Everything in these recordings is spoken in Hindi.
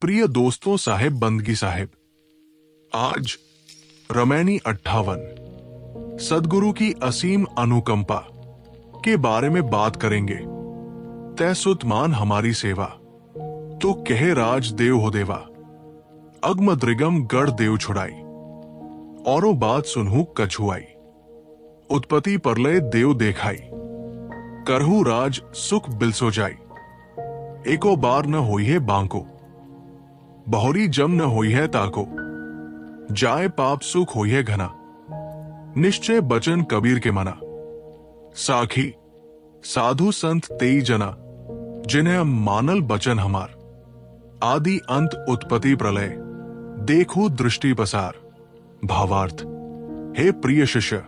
प्रिय दोस्तों, साहेब बंदगी साहेब, आज रमैनी 58 सदगुरु की असीम अनुकंपा के बारे में बात करेंगे। तै सुत मान हमारी सेवा, तो कहे राज देव हो देवा, अगम द्रिगम गढ़ देव छुड़ाई, औरों बात सुनहु कछुआई, उत्पत्ति परलय देव देखाई, करहु राज सुख बिलसो जाई, एको बार न होई है बांको, बहुरी जम न होई है ताको, जाए पाप सुख होई है घना, निश्चय बचन कबीर के मना, साखी साधु संत तेई जना, जिन्हें मानल बचन हमार, आदि अंत उत्पत्ति प्रलय, देखो दृष्टि पसार। भावार्थ, हे प्रिय शिष्य,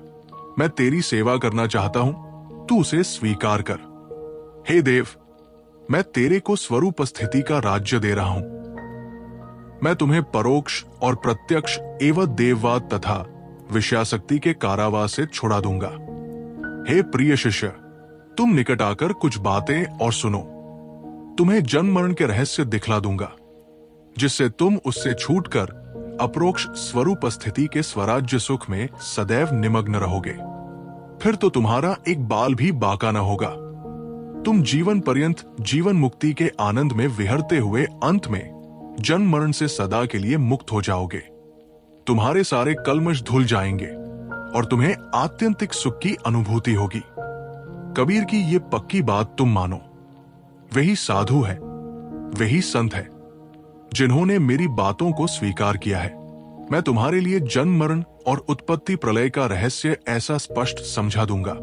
मैं तेरी सेवा करना चाहता हूं, तू उसे स्वीकार कर। हे देव, मैं तेरे को स्वरूप स्थिति का राज्य दे रहा हूं। मैं तुम्हें परोक्ष और प्रत्यक्ष एवं देववाद तथा विषयासक्ति के कारावास से छुड़ा दूंगा। हे प्रिय शिष्य, तुम निकट आकर कुछ बातें और सुनो। तुम्हें जन्म मरण के रहस्य दिखला दूंगा, जिससे तुम उससे छूटकर अपरोक्ष स्वरूप स्थिति के स्वराज्य सुख में सदैव निमग्न रहोगे। फिर तो तुम्हारा एक बाल भी बाका न होगा। तुम जीवन पर्यंत जीवन मुक्ति के आनंद में विहरते हुए अंत में जन्म मरण से सदा के लिए मुक्त हो जाओगे। तुम्हारे सारे कलमश धुल जाएंगे और तुम्हें आत्यंतिक सुख की अनुभूति होगी। कबीर की ये पक्की बात तुम मानो। वही साधु है, वही संत है, जिन्होंने मेरी बातों को स्वीकार किया है। मैं तुम्हारे लिए जन्म मरण और उत्पत्ति प्रलय का रहस्य ऐसा स्पष्ट समझा दूंगा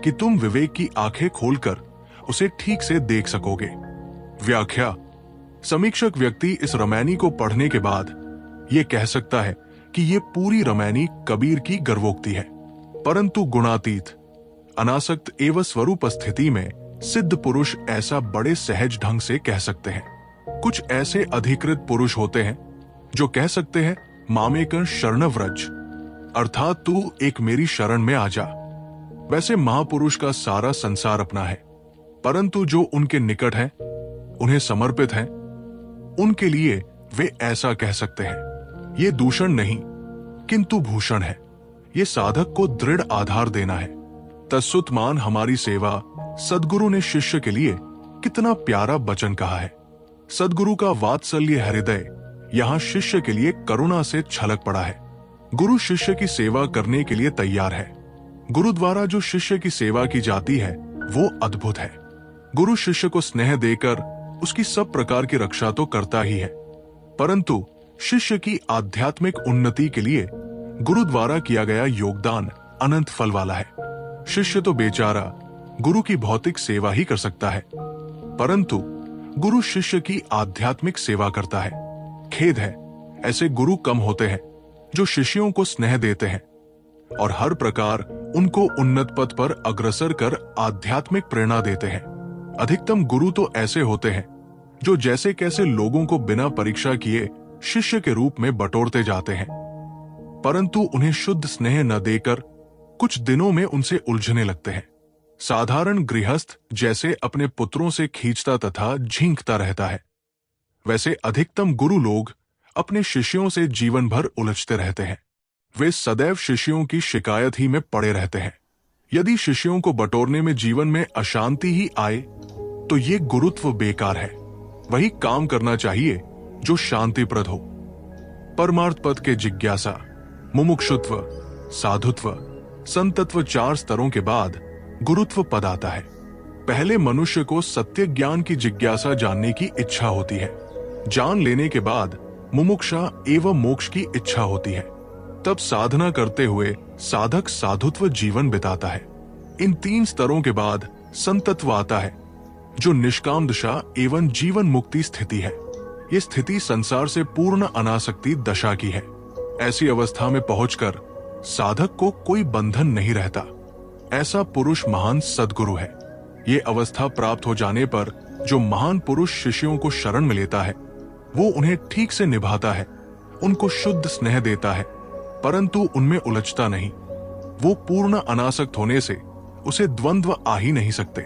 कि तुम विवेक की आंखें खोलकर उसे ठीक से देख सकोगे। व्याख्या: समीक्षक व्यक्ति इस रमैनी को पढ़ने के बाद यह कह सकता है कि यह पूरी रमैनी कबीर की गर्वोक्ति है, परंतु गुणातीत, अनासक्त एवं स्वरूप स्थिति में सिद्ध पुरुष ऐसा बड़े सहज ढंग से कह सकते हैं। कुछ ऐसे अधिकृत पुरुष होते हैं जो कह सकते हैं, मामेकं शरणव्रज, अर्थात तू एक मेरी शरण में आ जा। वैसे महापुरुष का सारा संसार अपना है, परंतु जो उनके निकट हैं, उन्हें समर्पित हैं, उनके लिए वे ऐसा कह सकते हैं। ये दूषण नहीं, किंतु भूषण है। ये साधक को दृढ़ आधार देना है। तत्सुत मान हमारी सेवा, सदगुरु ने शिष्य के लिए कितना प्यारा वचन कहा है। सदगुरु का वात्सल्य हृदय यहाँ शिष्य के लिए करुणा से छलक पड़ा है। गुरु शिष्य की सेवा करने के लिए तैयार है। गुरु द्वारा जो शिष्य की सेवा की जाती है वो अद्भुत है। गुरु शिष्य को स्नेह देकर उसकी सब प्रकार की रक्षा तो करता ही है, परंतु शिष्य की आध्यात्मिक उन्नति के लिए गुरु द्वारा किया गया योगदान अनंत फल वाला है। शिष्य तो बेचारा गुरु की भौतिक सेवा ही कर सकता है, परंतु गुरु शिष्य की आध्यात्मिक सेवा करता है। खेद है, ऐसे गुरु कम होते हैं जो शिष्यों को स्नेह देते हैं और हर प्रकार उनको उन्नत पथ पर अग्रसर कर आध्यात्मिक प्रेरणा देते हैं। अधिकतम गुरु तो ऐसे होते हैं जो जैसे कैसे लोगों को बिना परीक्षा किए शिष्य के रूप में बटोरते जाते हैं, परंतु उन्हें शुद्ध स्नेह न देकर कुछ दिनों में उनसे उलझने लगते हैं। साधारण गृहस्थ जैसे अपने पुत्रों से खींचता तथा झींकता रहता है, वैसे अधिकतम गुरु लोग अपने शिष्यों से जीवन भर उलझते रहते हैं। वे सदैव शिष्यों की शिकायत ही में पड़े रहते हैं। यदि शिष्यों को बटोरने में जीवन में अशांति ही आए तो ये गुरुत्व बेकार है। वही काम करना चाहिए जो शांतिप्रद हो। परमार्थ पद के जिज्ञासा, मुमुक्षुत्व, साधुत्व, संतत्व, 4 स्तरों के बाद गुरुत्व पद आता है। पहले मनुष्य को सत्य ज्ञान की जिज्ञासा जानने की इच्छा होती है। जान लेने के बाद मुमुक्षा एवं मोक्ष की इच्छा होती है। तब साधना करते हुए साधक साधुत्व जीवन बिताता है। इन 3 स्तरों के बाद संतत्व आता है, जो निष्काम दशा एवं जीवन मुक्ति स्थिति है। ये स्थिति संसार से पूर्ण अनासक्ति दशा की है। ऐसी अवस्था में पहुंचकर साधक को कोई बंधन नहीं रहता। ऐसा पुरुष महान सदगुरु है। ये अवस्था प्राप्त हो जाने पर जो महान पुरुष शिष्यों को शरण में लेता है, वो उन्हें ठीक से निभाता है, उनको शुद्ध स्नेह देता है, परंतु उनमें उलझता नहीं। वो पूर्ण अनासक्त होने से उसे द्वंद्व आ ही नहीं सकते।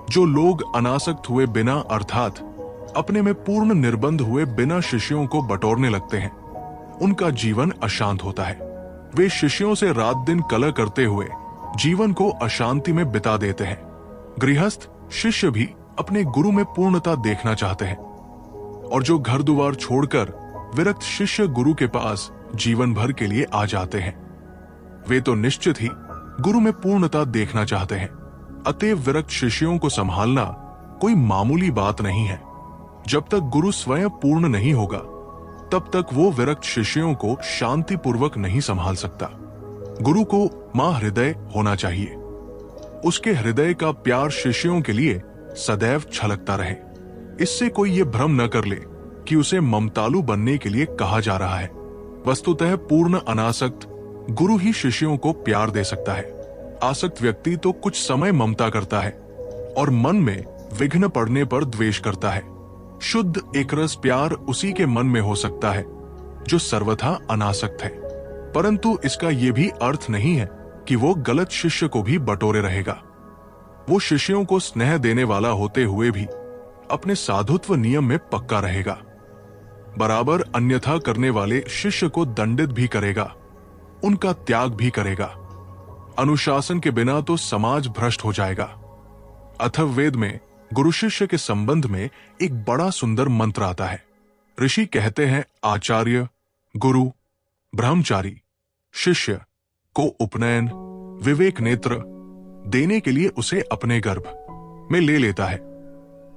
जो लोग अनासक्त हुए बिना अर्थात अपने में पूर्ण निर्बंध हुए बिना शिष्यों को बटोरने लगते हैं, उनका जीवन अशांत होता है। वे शिष्यों से रात दिन कलह करते हुए जीवन को अशांति में बिता देते हैं। गृहस्थ शिष्य भी अपने गुरु में पूर्णता देखना चाहते हैं, और जो घर द्वार छोड़कर विरक्त शिष्य गुरु के पास जीवन भर के लिए आ जाते हैं, वे तो निश्चित ही गुरु में पूर्णता देखना चाहते हैं। अतएव विरक्त शिष्यों को संभालना कोई मामूली बात नहीं है। जब तक गुरु स्वयं पूर्ण नहीं होगा, तब तक वो विरक्त शिष्यों को शांतिपूर्वक नहीं संभाल सकता। गुरु को मां हृदय होना चाहिए। उसके हृदय का प्यार शिष्यों के लिए सदैव छलकता रहे। इससे कोई ये भ्रम न कर ले कि उसे ममतालु बनने के लिए कहा जा रहा है। वस्तुतः पूर्ण अनासक्त गुरु ही शिष्यों को प्यार दे सकता है। आसक्त व्यक्ति तो कुछ समय ममता करता है और मन में विघ्न पड़ने पर द्वेष करता है। शुद्ध एकरस प्यार उसी के मन में हो सकता है जो सर्वथा अनासक्त है, परंतु इसका यह भी अर्थ नहीं है कि वो गलत शिष्य को भी बटोरे रहेगा। वो शिष्यों को स्नेह देने वाला होते हुए भी अपने साधुत्व नियम में पक्का रहेगा। बराबर अन्यथा करने वाले शिष्य को दंडित भी करेगा, उनका त्याग भी करेगा। अनुशासन के बिना तो समाज भ्रष्ट हो जाएगा। अथर्ववेद में गुरु शिष्य के संबंध में एक बड़ा सुंदर मंत्र आता है। ऋषि कहते हैं, आचार्य, गुरु, ब्रह्मचारी शिष्य को उपनयन, विवेक नेत्र देने के लिए उसे अपने गर्भ में ले लेता है।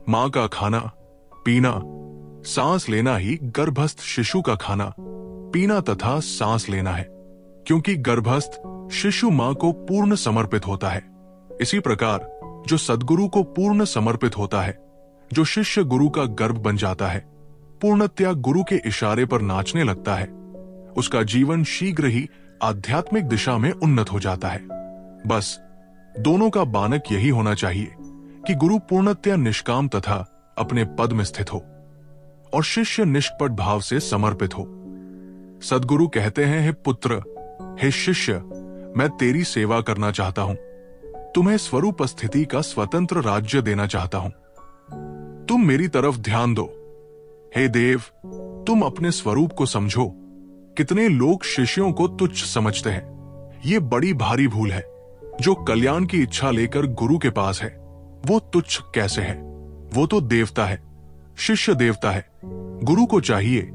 मां का खाना पीना, सांस लेना ही गर्भस्थ शिशु का खाना पीना तथा सांस लेना है, क्योंकि गर्भस्थ शिशु मां को पूर्ण समर्पित होता है। इसी प्रकार जो सद्गुरु को पूर्ण समर्पित होता है, जो शिष्य गुरु का गर्भ बन जाता है, पूर्णतया गुरु के इशारे पर नाचने लगता है, उसका जीवन शीघ्र ही आध्यात्मिक दिशा में उन्नत हो जाता है। बस दोनों का बानक यही होना चाहिए कि गुरु पूर्णतया निष्काम तथा अपने पद में स्थित हो और शिष्य निष्कपट भाव से समर्पित हो। सद्गुरु कहते हैं, हे पुत्र, हे शिष्य, मैं तेरी सेवा करना चाहता हूं। तुम्हें स्वरूप स्थिति का स्वतंत्र राज्य देना चाहता हूं। तुम मेरी तरफ ध्यान दो। हे देव, तुम अपने स्वरूप को समझो। कितने लोग शिष्यों को तुच्छ समझते हैं। ये बड़ी भारी भूल है। जो कल्याण की इच्छा लेकर गुरु के पास है, वो तुच्छ कैसे है? वो तो देवता है, शिष्य देवता है। गुरु को चाहिए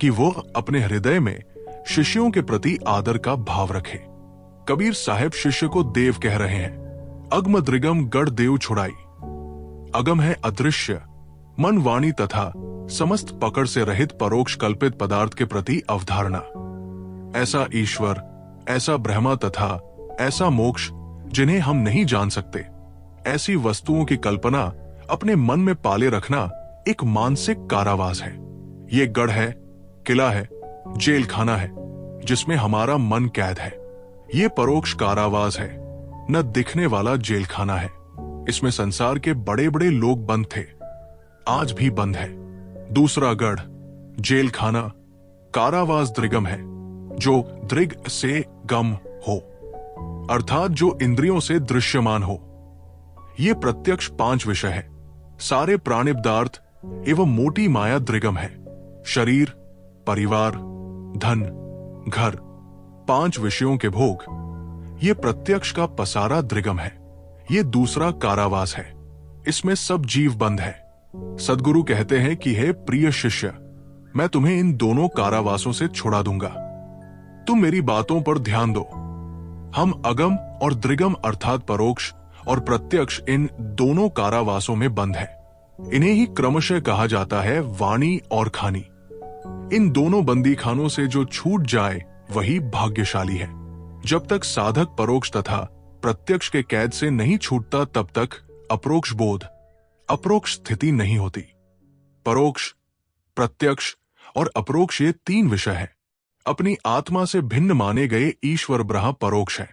कि वो अपने हृदय में शिष्यों के प्रति आदर का भाव रखे। कबीर साहब शिष्य को देव कह रहे हैं। अगम द्रिगम गढ़ देव छुड़ाई। अगम है अदृश्य, मन वाणी तथा समस्त पकड़ से रहित परोक्ष कल्पित पदार्थ के प्रति अवधारणा। ऐसा ईश्वर, ऐसा ब्रह्मा तथा ऐसा मोक्ष जिन्हें हम नहीं जान सकते, ऐसी वस्तुओं की कल्पना अपने मन में पाले रखना एक मानसिक कारावास है। ये गढ़ है, किला है, जेल खाना है, जिसमें हमारा मन कैद है। ये परोक्ष कारावास है, न दिखने वाला जेल खाना है। इसमें संसार के बड़े बड़े लोग बंद थे, आज भी बंद है। दूसरा गढ़, जेल खाना, कारावास द्रिगम है, जो दृग से गम हो, अर्थात जो इंद्रियों से दृश्यमान हो। ये प्रत्यक्ष 5 विषय है। सारे प्राणिपदार्थ एवं मोटी माया द्रिगम है। शरीर, परिवार, धन, घर, 5 विषयों के भोग, ये प्रत्यक्ष का पसारा द्रिगम है। ये दूसरा कारावास है। इसमें सब जीव बंद है। सद्गुरु कहते हैं कि हे प्रिय शिष्य, मैं तुम्हें इन दोनों कारावासों से छुड़ा दूंगा। तुम मेरी बातों पर ध्यान दो। हम अगम और द्रिगम अर्थात परोक्ष और प्रत्यक्ष, इन दोनों कारावासों में बंद है। इन्हें ही क्रमशः कहा जाता है वाणी और खानी। इन दोनों बंदी खानों से जो छूट जाए वही भाग्यशाली है। जब तक साधक परोक्ष तथा प्रत्यक्ष के कैद से नहीं छूटता, तब तक अप्रोक्ष बोध, अप्रोक्ष स्थिति नहीं होती। परोक्ष, प्रत्यक्ष और अप्रोक्ष ये 3 विषय है। अपनी आत्मा से भिन्न माने गए ईश्वर ब्रह्म परोक्ष है।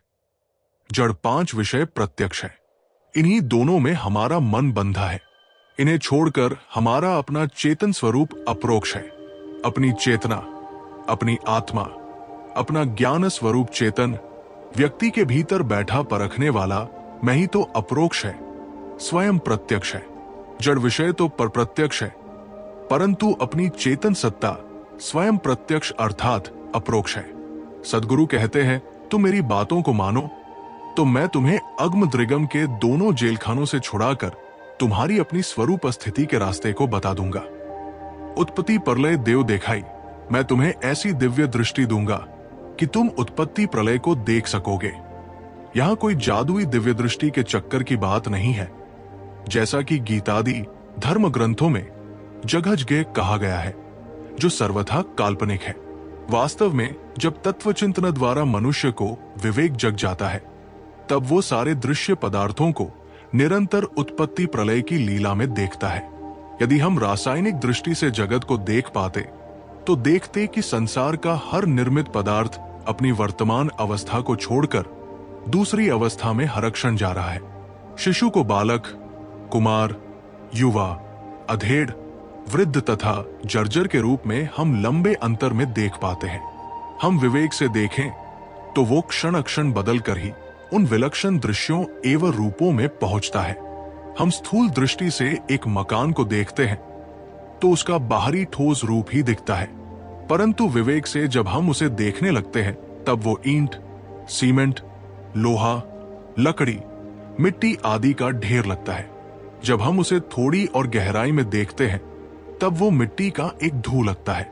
जड़ 5 विषय प्रत्यक्ष है। इन्हीं दोनों में हमारा मन बंधा है। इन्हें छोड़कर हमारा अपना चेतन स्वरूप अप्रोक्ष है। अपनी चेतना, अपनी आत्मा, अपना ज्ञान स्वरूप चेतन, व्यक्ति के भीतर बैठा परखने वाला मैं ही तो अप्रोक्ष है, स्वयं प्रत्यक्ष है। जड़ विषय तो परप्रत्यक्ष है, परंतु अपनी चेतन सत्ता स्वयं प्रत्यक्ष अर्थात अप्रोक्ष है। सद्गुरु कहते हैं, तुम मेरी बातों को मानो तो मैं तुम्हें अग्म द्रिगम के दोनों जेलखानों से छुड़ाकर तुम्हारी अपनी स्वरूप स्थिति के रास्ते को बता दूंगा। उत्पत्ति प्रलय देव देखाई, मैं तुम्हें ऐसी दिव्य दृष्टि दूंगा कि तुम उत्पत्ति प्रलय को देख सकोगे। यहां कोई जादुई दिव्य दृष्टि के चक्कर की बात नहीं है, जैसा कि गीतादि धर्म ग्रंथों में जगह कहा गया है, जो सर्वथा काल्पनिक है। वास्तव में जब तत्व चिंतन द्वारा मनुष्य को विवेक जग जाता है, तब वो सारे दृश्य पदार्थों को निरंतर उत्पत्ति प्रलय की लीला में देखता है। यदि हम रासायनिक दृष्टि से जगत को देख पाते तो देखते कि संसार का हर निर्मित पदार्थ अपनी वर्तमान अवस्था को छोड़कर दूसरी अवस्था में हरक्षण जा रहा है। शिशु को बालक, कुमार, युवा, अधेड़, वृद्ध तथा जर्जर के रूप में हम लंबे अंतर में देख पाते हैं। हम विवेक से देखें तो वो क्षण क्षण बदल कर ही उन विलक्षण दृश्यों एवं रूपों में पहुंचता है। हम स्थूल दृष्टि से एक मकान को देखते हैं तो उसका बाहरी ठोस रूप ही दिखता है, परंतु विवेक से जब हम उसे देखने लगते हैं तब वो ईंट, सीमेंट, लोहा, लकड़ी, मिट्टी आदि का ढेर लगता है। जब हम उसे थोड़ी और गहराई में देखते हैं तब वो मिट्टी का एक धू लगता है,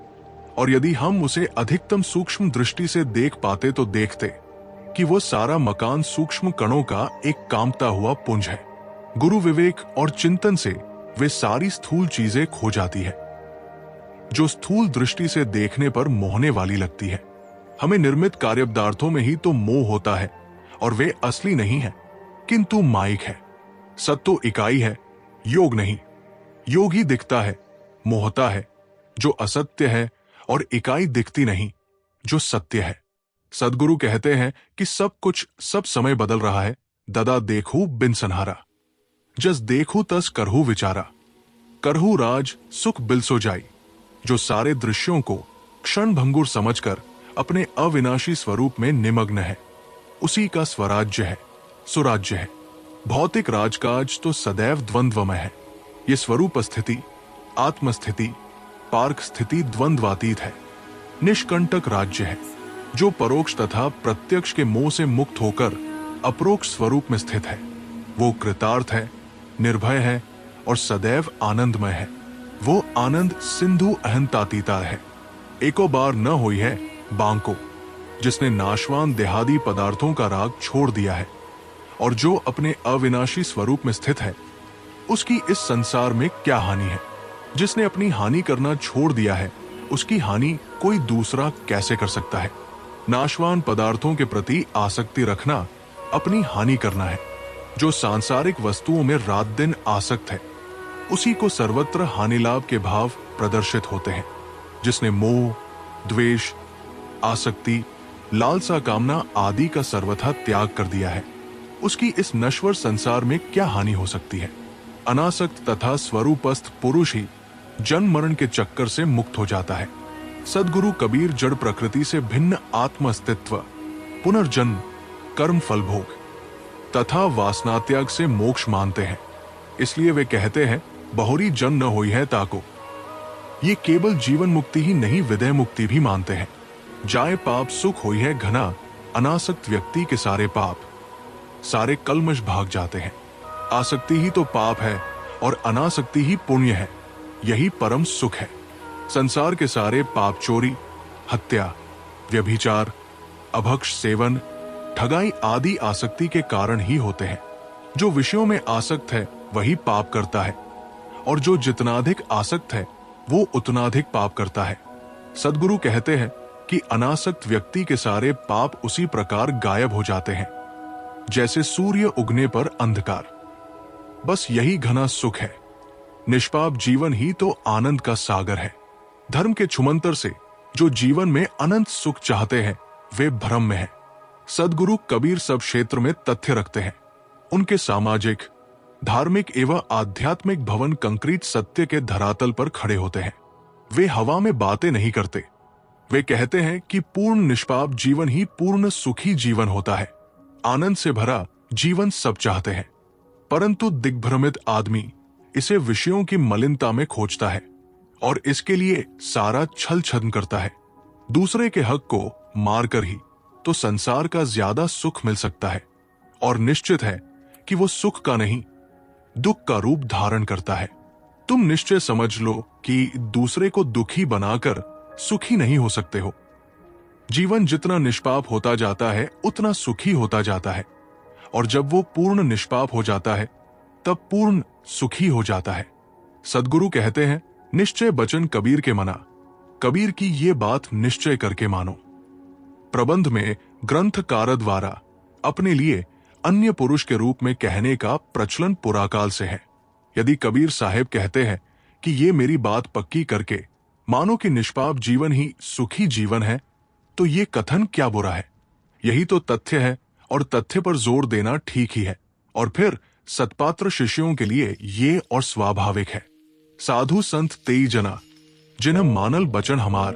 और यदि हम उसे अधिकतम सूक्ष्म दृष्टि से देख पाते तो देखते कि वो सारा मकान सूक्ष्म कणों का एक कांपता हुआ पुंज है। गुरु विवेक और चिंतन से वे सारी स्थूल चीजें खो जाती है, जो स्थूल दृष्टि से देखने पर मोहने वाली लगती है। हमें निर्मित कार्य पदार्थों में ही तो मोह होता है, और वे असली नहीं है किंतु माइक है। सत्य इकाई है, योग नहीं। योग ही दिखता है, मोहता है, जो असत्य है, और इकाई दिखती नहीं, जो सत्य है। सदगुरु कहते हैं कि सब कुछ सब समय बदल रहा है। ददा देखू बिन सनहारा, जस देखू तस करहू विचारा, करहू राज सुख बिल सो जाई। जो सारे दृश्यों को क्षण भंगुर समझकर अपने अविनाशी स्वरूप में निमग्न है, उसी का स्वराज्य है, सुराज्य है। भौतिक राजकाज तो सदैव द्वंद्वमय है। ये स्वरूप स्थिति, आत्मस्थिति, पार्क स्थिति द्वंद्वातीत है। निष्कंटक राज्य है, जो परोक्ष तथा प्रत्यक्ष के मोह से मुक्त होकर अप्रोक्ष स्वरूप में स्थित है। वो कृतार्थ है, निर्भय है और सदैव आनंदमय है। वो आनंद सिंधु अहंतातीता है। एको बार न हुई है बांको, जिसने नाशवान देहादी पदार्थों का राग छोड़ दिया है, और जो अपने अविनाशी स्वरूप में स्थित है, उसकी इस संसार में क्या हानि है। जिसने अपनी हानि करना छोड़ दिया है, उसकी हानि कोई दूसरा कैसे कर सकता है। नाशवान पदार्थों के प्रति आसक्ति रखना अपनी हानि करना है। जो सांसारिक वस्तुओं में रात दिन आसक्त है, उसी को सर्वत्र हानि लाभ के भाव प्रदर्शित होते हैं। जिसने मोह, द्वेष, आसक्ति, लालसा, कामना आदि का सर्वथा त्याग कर दिया है, उसकी इस नश्वर संसार में क्या हानि हो सकती है। अनासक्त तथा स्वरूपस्थ पुरुष ही जन्म मरण के चक्कर से मुक्त हो जाता है। सदगुरु कबीर जड़ प्रकृति से भिन्न आत्म अस्तित्व, पुनर्जन्म, कर्म फल भोग तथा वासनात्याग से मोक्ष मानते हैं। इसलिए वे कहते हैं, बहुरी जन न होई है ताको। ये केवल जीवन मुक्ति ही नहीं, विदेह मुक्ति भी मानते हैं। जाए पाप सुख होई है घना, अनासक्त व्यक्ति के सारे पाप, सारे कलमश भाग जाते हैं। आसक्ति ही तो पाप है और अनासक्ति ही पुण्य है। यही परम सुख है। संसार के सारे पाप चोरी, हत्या, व्यभिचार, अभक्ष सेवन, ठगाई आदि आसक्ति के कारण ही होते हैं। जो विषयों में आसक्त है वही पाप करता है, और जो जितना अधिक आसक्त है वो उतना अधिक पाप करता है। सदगुरु कहते हैं कि अनासक्त व्यक्ति के सारे पाप उसी प्रकार गायब हो जाते हैं जैसे सूर्य उगने पर अंधकार। बस यही घना सुख है। निष्पाप जीवन ही तो आनंद का सागर है। धर्म के छुमंतर से जो जीवन में अनंत सुख चाहते हैं, वे भ्रम में हैं। सदगुरु कबीर सब क्षेत्र में तथ्य रखते हैं। उनके सामाजिक, धार्मिक एवं आध्यात्मिक भवन कंक्रीट सत्य के धरातल पर खड़े होते हैं। वे हवा में बातें नहीं करते। वे कहते हैं कि पूर्ण निष्पाप जीवन ही पूर्ण सुखी जीवन होता है। आनंद से भरा जीवन सब चाहते हैं, परंतु दिग्भ्रमित आदमी इसे विषयों की मलिनता में खोजता है और इसके लिए सारा छल छद्म करता है। दूसरे के हक को मारकर ही तो संसार का ज्यादा सुख मिल सकता है, और निश्चित है कि वो सुख का नहीं, दुख का रूप धारण करता है। तुम निश्चय समझ लो कि दूसरे को दुखी बनाकर सुखी नहीं हो सकते हो। जीवन जितना निष्पाप होता जाता है उतना सुखी होता जाता है, और जब वो पूर्ण निष्पाप हो जाता है तब पूर्ण सुखी हो जाता है। सद्गुरु कहते हैं, निश्चय बचन कबीर के मना, कबीर की ये बात निश्चय करके मानो। प्रबंध में ग्रंथकार द्वारा अपने लिए अन्य पुरुष के रूप में कहने का प्रचलन पुराकाल से है। यदि कबीर साहेब कहते हैं कि ये मेरी बात पक्की करके मानो कि निष्पाप जीवन ही सुखी जीवन है, तो ये कथन क्या बुरा है? यही तो तथ्य है, और तथ्य पर जोर देना ठीक ही है। और फिर सत्पात्र शिष्यों के लिए ये और स्वाभाविक है। साधु संत तेई जना, जिन्हें मानल बचन हमार,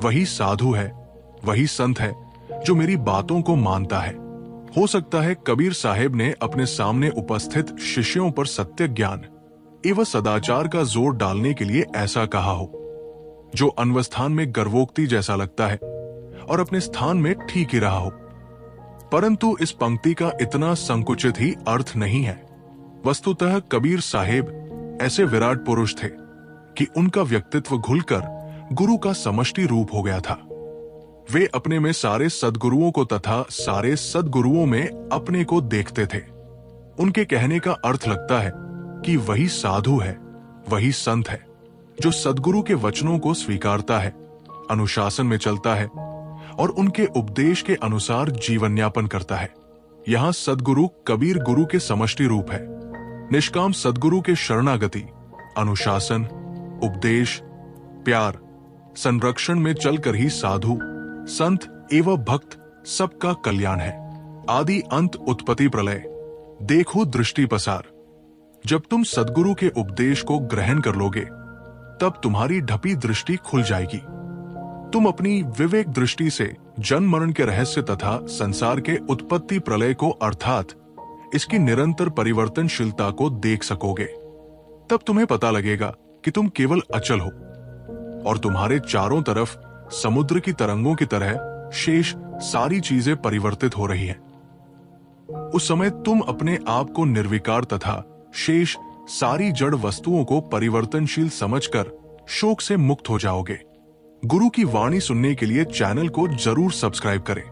वही साधु है, वही संत है जो मेरी बातों को मानता है। हो सकता है कबीर साहेब ने अपने सामने उपस्थित शिष्यों पर सत्य ज्ञान एवं सदाचार का जोर डालने के लिए ऐसा कहा हो, जो अन्वस्थान में गर्वोक्ति जैसा लगता है और अपने स्थान में ठीक ही रहा हो। परंतु इस पंक्ति का इतना संकुचित ही अर्थ नहीं है। वस्तुतः कबीर साहेब ऐसे विराट पुरुष थे कि उनका व्यक्तित्व घुलकर गुरु का समष्टि रूप हो गया था। वे अपने में सारे सद्गुरुओं को तथा सारे सद्गुरुओं में अपने को देखते थे। उनके कहने का अर्थ लगता है कि वही साधु है, वही संत है जो सद्गुरु के वचनों को स्वीकारता है, अनुशासन में चलता है और उनके उपदेश के अनुसार जीवन यापन करता है। यहां सद्गुरु कबीर गुरु के समष्टि रूप है। निष्काम सद्गुरु के शरणागति, अनुशासन, उपदेश, प्यार, संरक्षण में चलकर ही साधु, संत एवं भक्त सबका कल्याण है। आदि अंत उत्पत्ति प्रलय, देखो दृष्टि पसार। जब तुम सद्गुरु के उपदेश को ग्रहण कर लोगे तब तुम्हारी ढपी दृष्टि खुल जाएगी। तुम अपनी विवेक दृष्टि से जन्म मरण के रहस्य तथा संसार के उत्पत्ति प्रलय को अर्थात इसकी निरंतर परिवर्तनशीलता को देख सकोगे। तब तुम्हें पता लगेगा कि तुम केवल अचल हो और तुम्हारे चारों तरफ समुद्र की तरंगों की तरह शेष सारी चीजें परिवर्तित हो रही हैं। उस समय तुम अपने आप को निर्विकार तथा शेष सारी जड़ वस्तुओं को परिवर्तनशील समझकर शोक से मुक्त हो जाओगे। गुरु की वाणी सुनने के लिए चैनल को जरूर सब्सक्राइब करें।